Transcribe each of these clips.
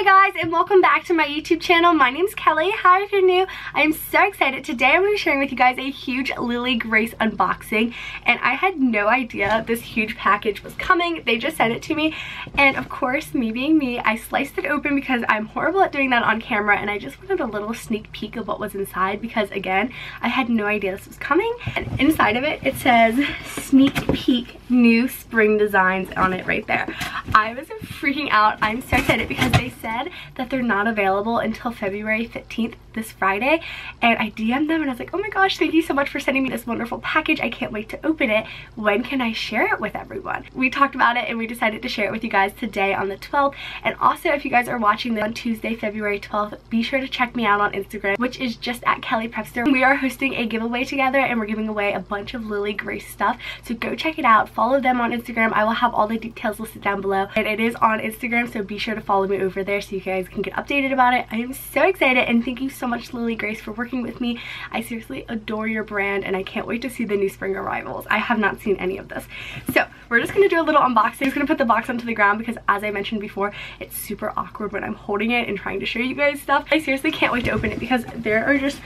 guys, and welcome back to my YouTube channel. My name's Kelly. Hi if you're new. I am so excited. Today I'm going to be sharing with you guys a huge Lily Grace unboxing, and I had no idea this huge package was coming. They just sent it to me, and of course, me being me, I sliced it open because I'm horrible at doing that on camera, and I just wanted a little sneak peek of what was inside because, again, I had no idea this was coming. And inside of it, it says sneak peek new spring designs on it right there. I was freaking out. I'm so excited because they said that they're not available until February 15th, this Friday, and I DM'd them and I was like, oh my gosh, thank you so much for sending me this wonderful package. I can't wait to open it. When can I share it with everyone? We talked about it and we decided to share it with you guys today on the 12th. And also, if you guys are watching this on Tuesday, February 12th, be sure to check me out on Instagram, which is just at Kellyprepster. We are hosting a giveaway together and we're giving away a bunch of Lily Grace stuff, so go check it out. Follow them on Instagram. I will have all the details listed down below, and it is on Instagram, so be sure to follow me over there so you guys can get updated about it. I am so excited, and thank you so much, Lily Grace, for working with me. I seriously adore your brand, and I can't wait to see the new spring arrivals. I have not seen any of this. So we're just gonna do a little unboxing. I'm just gonna put the box onto the ground because, as I mentioned before, it's super awkward when I'm holding it and trying to show you guys stuff. I seriously can't wait to open it because there are just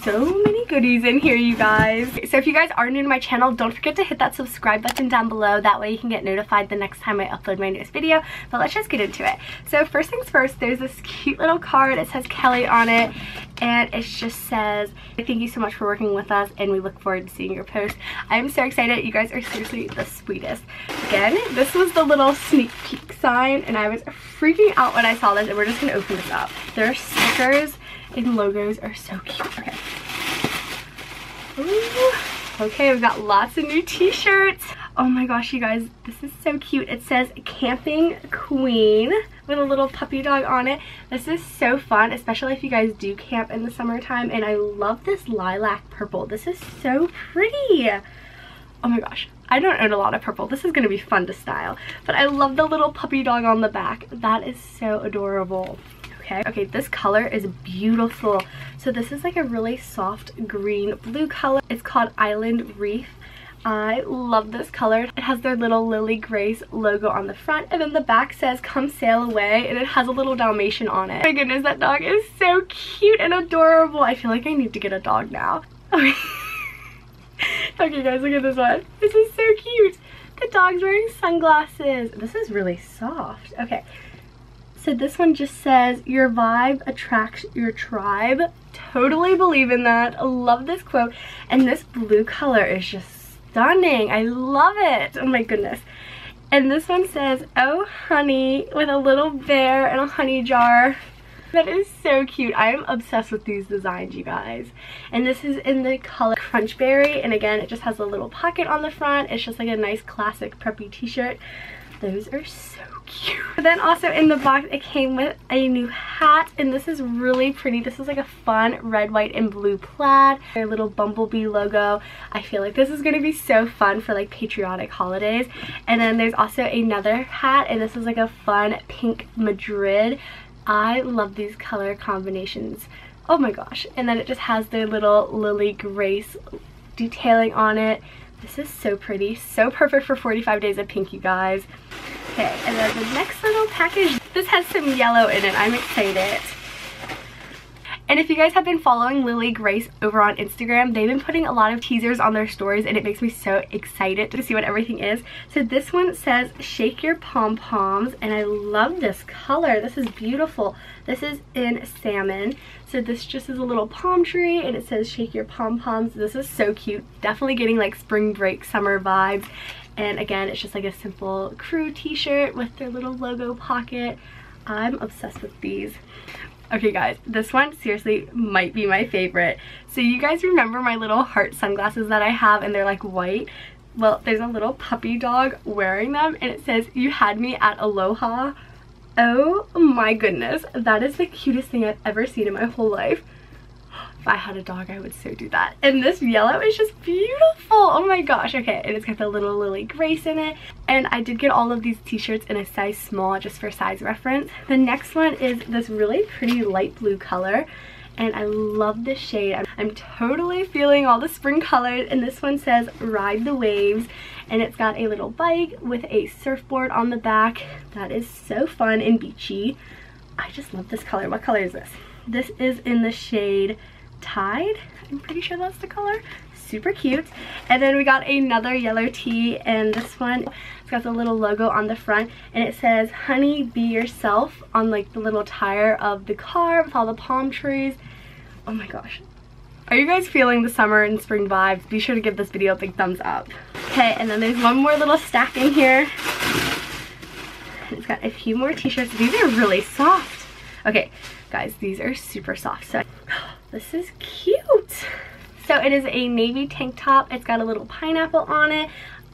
so many goodies in here, you guys. So if you guys are new to my channel, don't forget to hit that subscribe button down below. That way you can get notified the next time I upload my newest video. But let's just get into it. So first things first, there's this cute little card. It says Kelly on it, and it just says, thank you so much for working with us, and we look forward to seeing your post. I'm so excited. You guys are seriously the sweetest. Again, this was the little sneak peek sign, and I was freaking out when I saw this, and we're just gonna open this up. Their stickers and logos are so cute. Okay. Ooh. Okay, we've got lots of new t-shirts. Oh my gosh, you guys, this is so cute. It says Camping Queen with a little puppy dog on it. This is so fun, especially if you guys do camp in the summertime, and I love this lilac purple. This is so pretty. Oh my gosh, I don't own a lot of purple. This is gonna be fun to style, but I love the little puppy dog on the back. That is so adorable. Okay, this color is beautiful. So this is like a really soft green blue color. It's called Island Reef. I love this color. It has their little Lily Grace logo on the front, and then the back says come sail away, and it has a little Dalmatian on it. My goodness, that dog is so cute and adorable. I feel like I need to get a dog now. Okay, okay guys, look at this one. This is so cute. The dog's wearing sunglasses. This is really soft. Okay. So this one just says, your vibe attracts your tribe. Totally believe in that. I love this quote. And this blue color is just stunning. I love it. Oh my goodness. And this one says, oh honey, with a little bear and a honey jar. That is so cute. I am obsessed with these designs, you guys. And this is in the color Crunchberry. And again, it just has a little pocket on the front. It's just like a nice classic preppy t-shirt. Those are so cute. Then also in the box, it came with a new hat, and this is really pretty. This is like a fun red, white, and blue plaid. Their little bumblebee logo. I feel like this is going to be so fun for like patriotic holidays. And then there's also another hat, and this is like a fun pink Madrid. I love these color combinations. Oh my gosh. And then it just has their little Lily Grace detailing on it. This is so pretty, so perfect for 45 days of pink, you guys. Okay, and then the next little package, this has some yellow in it. I'm excited. And if you guys have been following Lily Grace over on Instagram, they've been putting a lot of teasers on their stories, and it makes me so excited to see what everything is. So this one says, shake your pom-poms, and I love this color. This is beautiful. This is in salmon. So this just is a little palm tree, and it says shake your pom-poms. This is so cute. Definitely getting like spring break summer vibes. And again, it's just like a simple crew t-shirt with their little logo pocket. I'm obsessed with these. Okay guys, this one seriously might be my favorite. So you guys remember my little heart sunglasses that I have, and they're like white? Well, there's a little puppy dog wearing them, and it says, you had me at aloha. Oh my goodness, that is the cutest thing I've ever seen in my whole life. If I had a dog, I would so do that. And this yellow is just beautiful. Oh my gosh. Okay, and it's got the little Lily Grace in it. And I did get all of these t-shirts in a size small, just for size reference. The next one is this really pretty light blue color, and I love this shade. I'm totally feeling all the spring colors. And this one says ride the waves, and it's got a little bike with a surfboard on the back. That is so fun and beachy. I just love this color. What color is this? This is in the shade Tide. I'm pretty sure that's the color. Super cute. And then we got another yellow tee, and this one, it's got the little logo on the front, and it says honey be yourself on like the little tire of the car with all the palm trees. Oh my gosh. Are you guys feeling the summer and spring vibes? Be sure to give this video a big thumbs up. Okay, and then there's one more little stack in here. It's got a few more t-shirts. These are really soft. Okay, guys, these are super soft. So this is cute. So it is a navy tank top. It's got a little pineapple on it,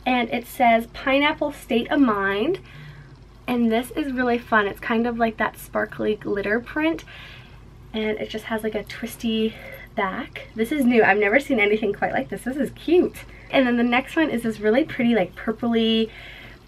and it says pineapple state of mind. And this is really fun. It's kind of like that sparkly glitter print, and it just has like a twisty back. This is new. I've never seen anything quite like this. This is cute. And then the next one is this really pretty like purpley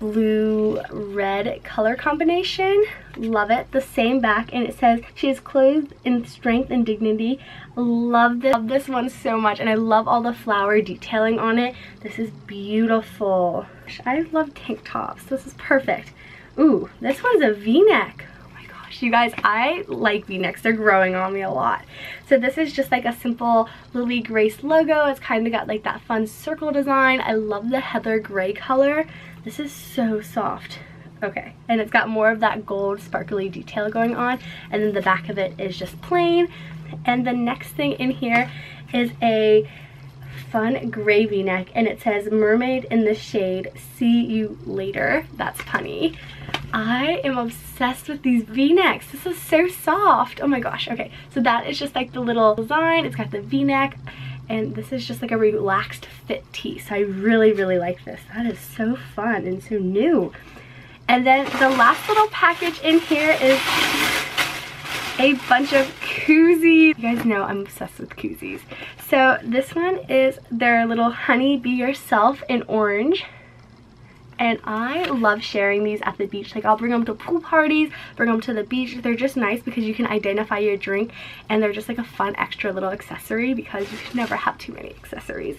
blue red color combination. Love it. The same back, and it says she is clothed in strength and dignity. Love this one so much, and I love all the flower detailing on it. This is beautiful. I love tank tops. This is perfect. Ooh, this one's a v-neck. Oh my gosh, you guys, I like v-necks. They're growing on me a lot. So this is just like a simple Lily Grace logo. It's kind of got like that fun circle design. I love the heather gray color. This is so soft. Okay, and it's got more of that gold sparkly detail going on, and then the back of it is just plain. And the next thing in here is a fun gray v-neck, and it says mermaid in the shade see you later. That's punny. I am obsessed with these v-necks. This is so soft. Oh my gosh. Okay, so that is just like the little design. It's got the v-neck, and this is just like a relaxed fit tee. So I really, really like this. That is so fun and so new. And then the last little package in here is a bunch of koozies. You guys know I'm obsessed with koozies. So this one is their little honey be yourself in orange. And I love sharing these at the beach. Like, I'll bring them to pool parties, bring them to the beach. They're just nice because you can identify your drink, and they're just like a fun extra little accessory because you can never have too many accessories.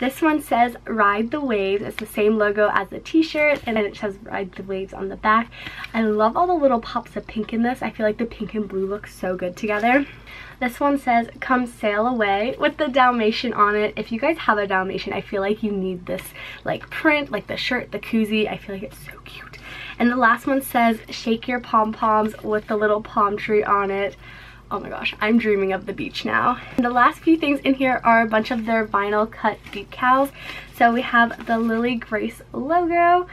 This one says Ride the Waves. It's the same logo as the t-shirt, and then it says Ride the Waves on the back. I love all the little pops of pink in this. I feel like the pink and blue look so good together. This one says Come Sail Away with the Dalmatian on it. If you guys have a Dalmatian, I feel like you need this like print, like the shirt, the koozie. I feel like it's so cute. And the last one says Shake Your Pom-Poms with the little palm tree on it. Oh my gosh, I'm dreaming of the beach now. And the last few things in here are a bunch of their vinyl cut decals. So we have the Lily Grace logo,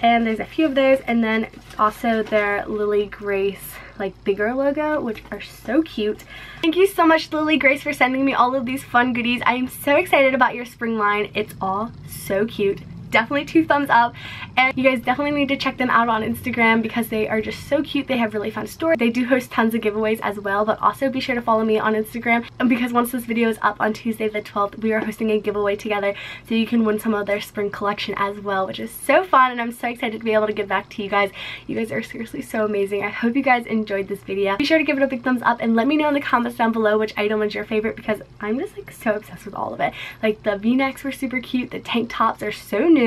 and there's a few of those, and then also their Lily Grace like bigger logo, which are so cute. Thank you so much, Lily Grace, for sending me all of these fun goodies. I am so excited about your spring line. It's all so cute. Definitely 2 thumbs up, and you guys definitely need to check them out on Instagram because they are just so cute. They have really fun stories. They do host tons of giveaways as well, but also be sure to follow me on Instagram, and because once this video is up on Tuesday the 12th, we are hosting a giveaway together, so you can win some of their spring collection as well, which is so fun, and I'm so excited to be able to give back to you guys. You guys are seriously so amazing. I hope you guys enjoyed this video. Be sure to give it a big thumbs up and let me know in the comments down below which item was your favorite, because I'm just like so obsessed with all of it. Like the v-necks were super cute, the tank tops are so new,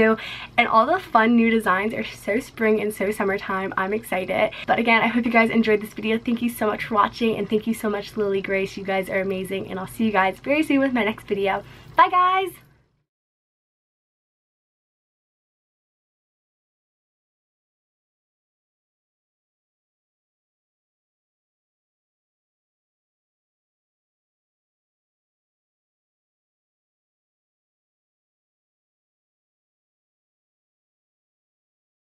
and all the fun new designs are so spring and so summertime. I'm excited. But again, I hope you guys enjoyed this video. Thank you so much for watching, and thank you so much, Lily Grace. You guys are amazing, and I'll see you guys very soon with my next video. Bye guys!